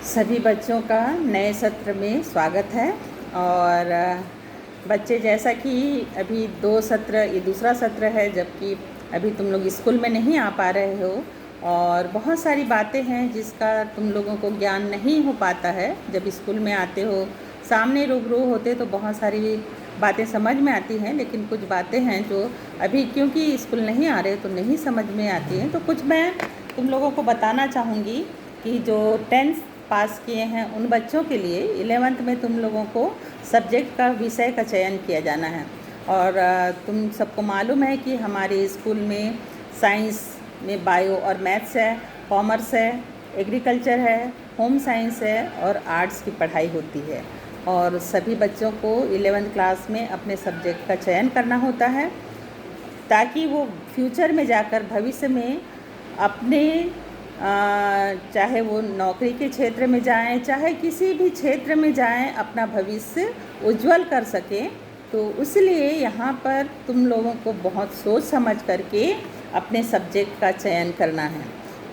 सभी बच्चों का नए सत्र में स्वागत है। और बच्चे, जैसा कि अभी ये दूसरा सत्र है, जबकि अभी तुम लोग स्कूल में नहीं आ पा रहे हो और बहुत सारी बातें हैं जिसका तुम लोगों को ज्ञान नहीं हो पाता है। जब स्कूल में आते हो, सामने रूबरू होते तो बहुत सारी बातें समझ में आती हैं, लेकिन कुछ बातें हैं जो अभी क्योंकि स्कूल नहीं आ रहे तो नहीं समझ में आती हैं। तो कुछ मैं तुम लोगों को बताना चाहूँगी कि जो 10th पास किए हैं उन बच्चों के लिए 11th में तुम लोगों को सब्जेक्ट का विषय का चयन किया जाना है। और तुम सबको मालूम है कि हमारे स्कूल में साइंस में बायो और मैथ्स है, कॉमर्स है, एग्रीकल्चर है, होम साइंस है और आर्ट्स की पढ़ाई होती है। और सभी बच्चों को 11th क्लास में अपने सब्जेक्ट का चयन करना होता है ताकि वो फ्यूचर में जाकर भविष्य में अपने चाहे वो नौकरी के क्षेत्र में जाएं, चाहे किसी भी क्षेत्र में जाएं, अपना भविष्य उज्जवल कर सकें। तो इसलिए यहाँ पर तुम लोगों को बहुत सोच समझ करके अपने सब्जेक्ट का चयन करना है।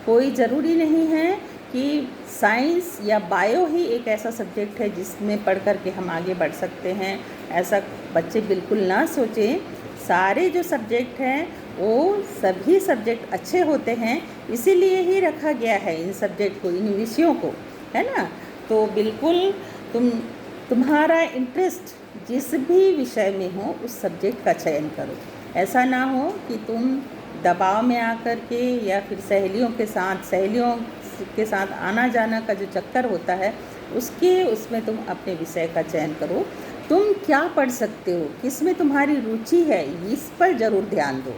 कोई ज़रूरी नहीं है कि साइंस या बायो ही एक ऐसा सब्जेक्ट है जिसमें पढ़ कर के हम आगे बढ़ सकते हैं। ऐसा बच्चे बिल्कुल ना सोचें। सारे जो सब्जेक्ट हैं वो सभी सब्जेक्ट अच्छे होते हैं, इसीलिए ही रखा गया है इन सब्जेक्ट को, इन विषयों को, है ना। तो बिल्कुल तुम्हारा इंटरेस्ट जिस भी विषय में हो उस सब्जेक्ट का चयन करो। ऐसा ना हो कि तुम दबाव में आकर के या फिर सहेलियों के साथ आना जाना का जो चक्कर होता है उसमें तुम अपने विषय का चयन करो। तुम क्या पढ़ सकते हो, किस में तुम्हारी रुचि है, इस पर ज़रूर ध्यान दो।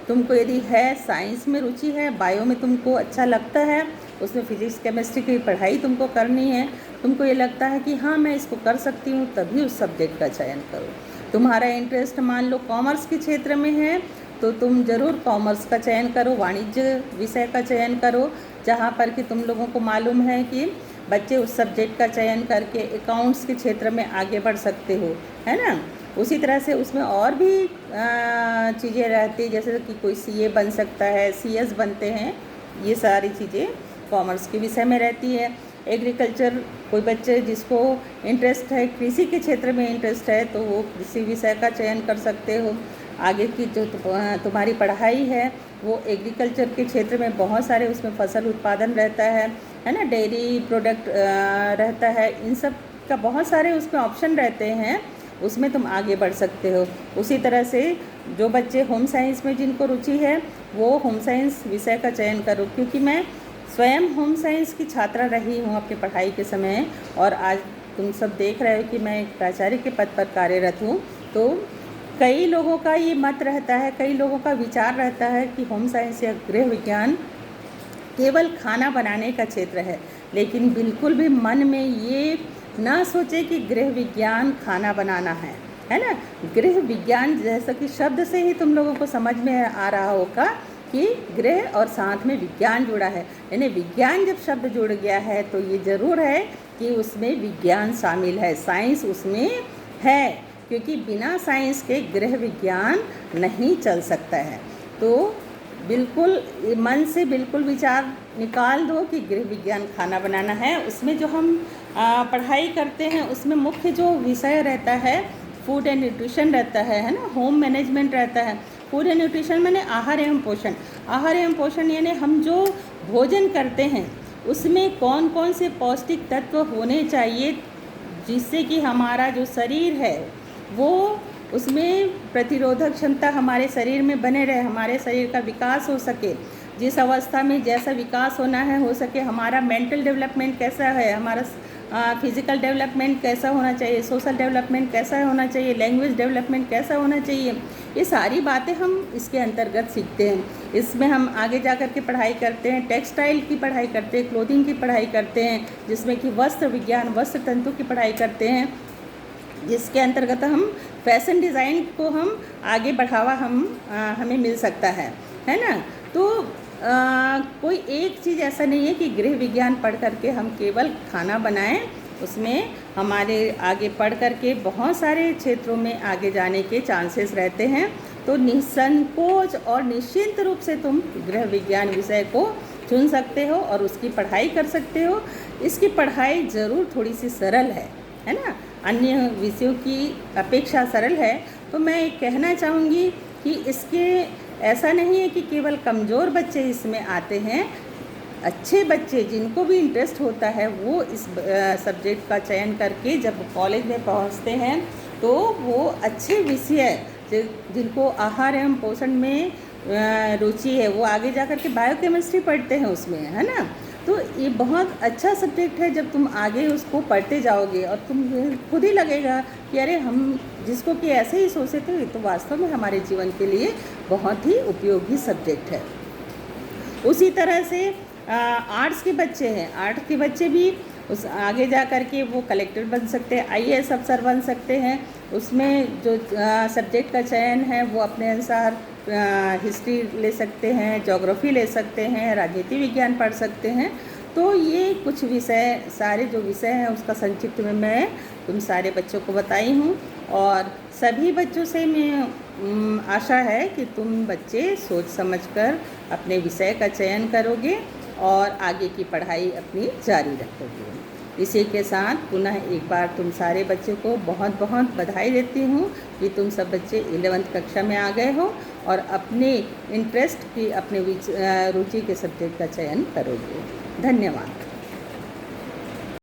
तुमको यदि है साइंस में रुचि है, बायो में तुमको अच्छा लगता है, उसमें फिजिक्स केमिस्ट्री की पढ़ाई तुमको करनी है, तुमको ये लगता है कि हाँ मैं इसको कर सकती हूँ, तभी उस सब्जेक्ट का चयन करो। तुम्हारा इंटरेस्ट मान लो कॉमर्स के क्षेत्र में है तो तुम ज़रूर कॉमर्स का चयन करो, वाणिज्य विषय का चयन करो, जहाँ पर कि तुम लोगों को मालूम है कि बच्चे उस सब्जेक्ट का चयन करके अकाउंट्स के क्षेत्र में आगे बढ़ सकते हो, है ना। उसी तरह से उसमें और भी चीज़ें रहती, जैसे कि कोई सीए बन सकता है, सीएस बनते हैं, ये सारी चीज़ें कॉमर्स के विषय में रहती है। एग्रीकल्चर, कोई बच्चे जिसको इंटरेस्ट है, कृषि के क्षेत्र में इंटरेस्ट है, तो वो कृषि विषय का चयन कर सकते हो। आगे की जो तुम्हारी पढ़ाई है वो एग्रीकल्चर के क्षेत्र में बहुत सारे उसमें फसल उत्पादन रहता है ना, डेयरी प्रोडक्ट रहता है, इन सब का बहुत सारे उसमें ऑप्शन रहते हैं, उसमें तुम आगे बढ़ सकते हो। उसी तरह से जो बच्चे होम साइंस में जिनको रुचि है वो होम साइंस विषय का चयन करो, क्योंकि मैं स्वयं होम साइंस की छात्रा रही हूँ अपनी पढ़ाई के समय, और आज तुम सब देख रहे हो कि मैं एक प्राचार्य के पद पर कार्यरत हूँ। तो कई लोगों का ये मत रहता है, कई लोगों का विचार रहता है कि होम साइंस या गृह विज्ञान केवल खाना बनाने का क्षेत्र है, लेकिन बिल्कुल भी मन में ये ना सोचे कि गृह विज्ञान खाना बनाना है ना। गृह विज्ञान जैसा कि शब्द से ही तुम लोगों को समझ में आ रहा होगा कि गृह और साथ में विज्ञान जुड़ा है, यानी विज्ञान जब शब्द जुड़ गया है तो ये ज़रूर है कि उसमें विज्ञान शामिल है, साइंस उसमें है, क्योंकि बिना साइंस के गृह विज्ञान नहीं चल सकता है। तो बिल्कुल मन से बिल्कुल विचार निकाल दो कि गृह विज्ञान खाना बनाना है। उसमें जो हम पढ़ाई करते हैं उसमें मुख्य जो विषय रहता है फूड एंड न्यूट्रिशन रहता है ना, होम मैनेजमेंट रहता है। फूड एंड न्यूट्रिशन माने आहार एवं पोषण। आहार एवं पोषण यानी हम जो भोजन करते हैं उसमें कौन कौन से पौष्टिक तत्व होने चाहिए जिससे कि हमारा जो शरीर है वो उसमें प्रतिरोधक क्षमता हमारे शरीर में बने रहे, हमारे शरीर का विकास हो सके, जिस अवस्था में जैसा विकास होना है हो सके, हमारा मेंटल डेवलपमेंट कैसा है, हमारा फिज़िकल डेवलपमेंट कैसा होना चाहिए, सोशल डेवलपमेंट कैसा होना चाहिए, लैंग्वेज डेवलपमेंट कैसा होना चाहिए, ये सारी बातें हम इसके अंतर्गत सीखते हैं। इसमें हम आगे जा कर के पढ़ाई करते हैं, टेक्सटाइल की पढ़ाई करते हैं, क्लोथिंग की पढ़ाई करते हैं, जिसमें कि वस्त्र विज्ञान, वस्त्र तंतु की पढ़ाई करते हैं, जिसके अंतर्गत हम फैशन डिज़ाइन को हम आगे बढ़ावा हमें मिल सकता है ना। तो कोई एक चीज़ ऐसा नहीं है कि गृह विज्ञान पढ़ करके हम केवल खाना बनाएं, उसमें हमारे आगे पढ़ करके बहुत सारे क्षेत्रों में आगे जाने के चांसेस रहते हैं। तो निसंकोच और निश्चिंत रूप से तुम गृह विज्ञान विषय को चुन सकते हो और उसकी पढ़ाई कर सकते हो। इसकी पढ़ाई ज़रूर थोड़ी सी सरल है ना, अन्य विषयों की अपेक्षा सरल है। तो मैं कहना चाहूँगी कि इसके ऐसा नहीं है कि केवल कमज़ोर बच्चे इसमें आते हैं, अच्छे बच्चे जिनको भी इंटरेस्ट होता है वो इस सब्जेक्ट का चयन करके जब कॉलेज में पहुंचते हैं तो वो अच्छे विषय जिनको आहार एवं पोषण में रुचि है वो आगे जा कर के बायोकेमिस्ट्री पढ़ते हैं उसमें, है ना। तो ये बहुत अच्छा सब्जेक्ट है, जब तुम आगे उसको पढ़ते जाओगे और तुम खुद ही लगेगा कि अरे हम जिसको कि ऐसे ही सोचते थे तो वास्तव में हमारे जीवन के लिए बहुत ही उपयोगी सब्जेक्ट है। उसी तरह से आर्ट्स के बच्चे हैं, आर्ट्स के बच्चे भी उस आगे जा कर के वो कलेक्टर बन सकते हैं, IAS अफसर बन सकते हैं। उसमें जो सब्जेक्ट का चयन है वो अपने अनुसार हिस्ट्री ले सकते हैं, ज्योग्राफी ले सकते हैं, राजनीति विज्ञान पढ़ सकते हैं। तो ये कुछ विषय, सारे जो विषय हैं उसका संक्षिप्त में मैं तुम सारे बच्चों को बताई हूँ। और सभी बच्चों से मैं आशा है कि तुम बच्चे सोच समझकर अपने विषय का चयन करोगे और आगे की पढ़ाई अपनी जारी रखोगे। इसी के साथ पुनः एक बार तुम सारे बच्चों को बहुत बहुत बधाई देती हूँ कि तुम सब बच्चे 11वीं कक्षा में आ गए हो और अपने इंटरेस्ट की, अपने रुचि के सब्जेक्ट का चयन करोगे। धन्यवाद।